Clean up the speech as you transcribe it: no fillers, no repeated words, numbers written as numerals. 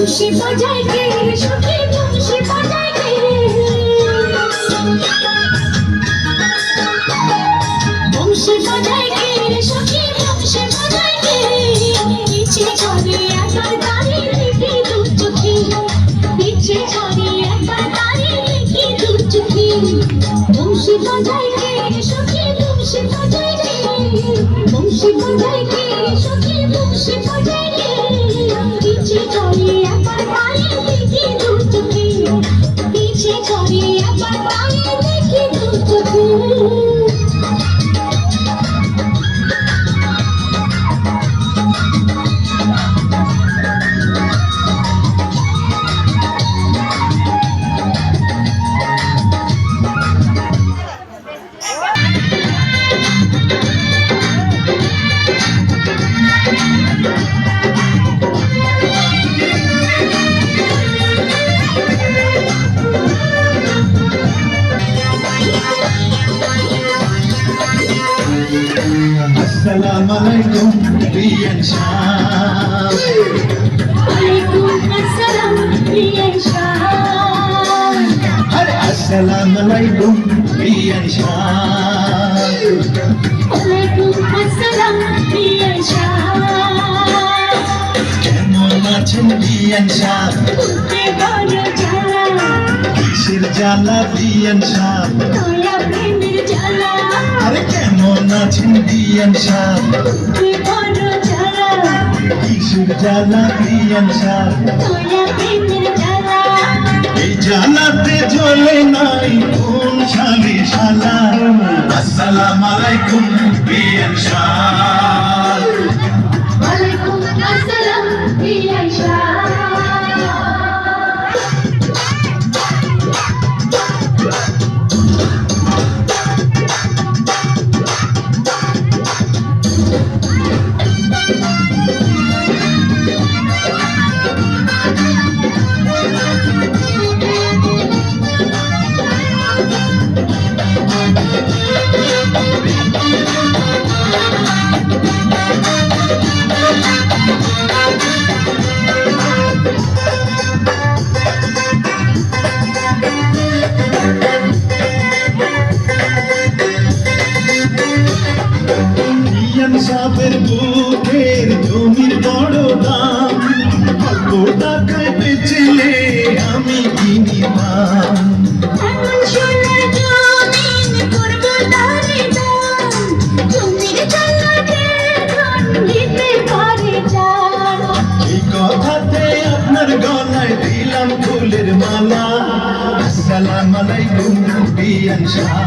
বংশী বাজায় কে সখী বংশী বাজায় কে বংশী বাজায় কে সখী বংশী বাজায় কে ইচ্ছে করে একবার তারে দেখি দু চোখে ইচ্ছে করে একবার তারে দেখি দু চোখে বংশী বাজায় কে সখী বংশী বাজায় কে বংশী বাজায় কে সখী বংশী বাজায় কে ইচ্ছে করে একবার তারে দেখি দু চোখে ইচ্ছে করে একবার তারে দেখি দু চোখে Assalamualaikum Rian Shah. Waalaikumsalam Rian Shah. Hare Assalamualaikum Rian Shah. Waalaikumsalam Rian Shah. কেমন আছেন রিয়ান শাহ? উঠে বড় জ্বালা কিসের জ্বালা রিয়ান শাহ? দয়া প্রেমের জ্বালা আরে কেমন আছেন রিয়ান শাহ? উঠে বড় জ্বালা কিসের জ্বালা রিয়ান শাহ? দয়া প্রেমের জ্বালা এই জ্বালাতে জ্বলে নাই কোন শালি শালা। আসসালামু আলাইকুম Riyan Shah. Waalaikumsalam Rian Shah. Riyan সাহেবের বুকের জমির বড় দাম, অল্প টাকায় বেচলে আমি কিনিতাম। এমন সোনার জমিন করব তারে দান জমির জান্নাতে ধন দিতে পারে জান এই কথাতে আপনার গলায় দিলাম ফুলের মালা। আসসালামু আলাইকুম রিয়ান শাহ।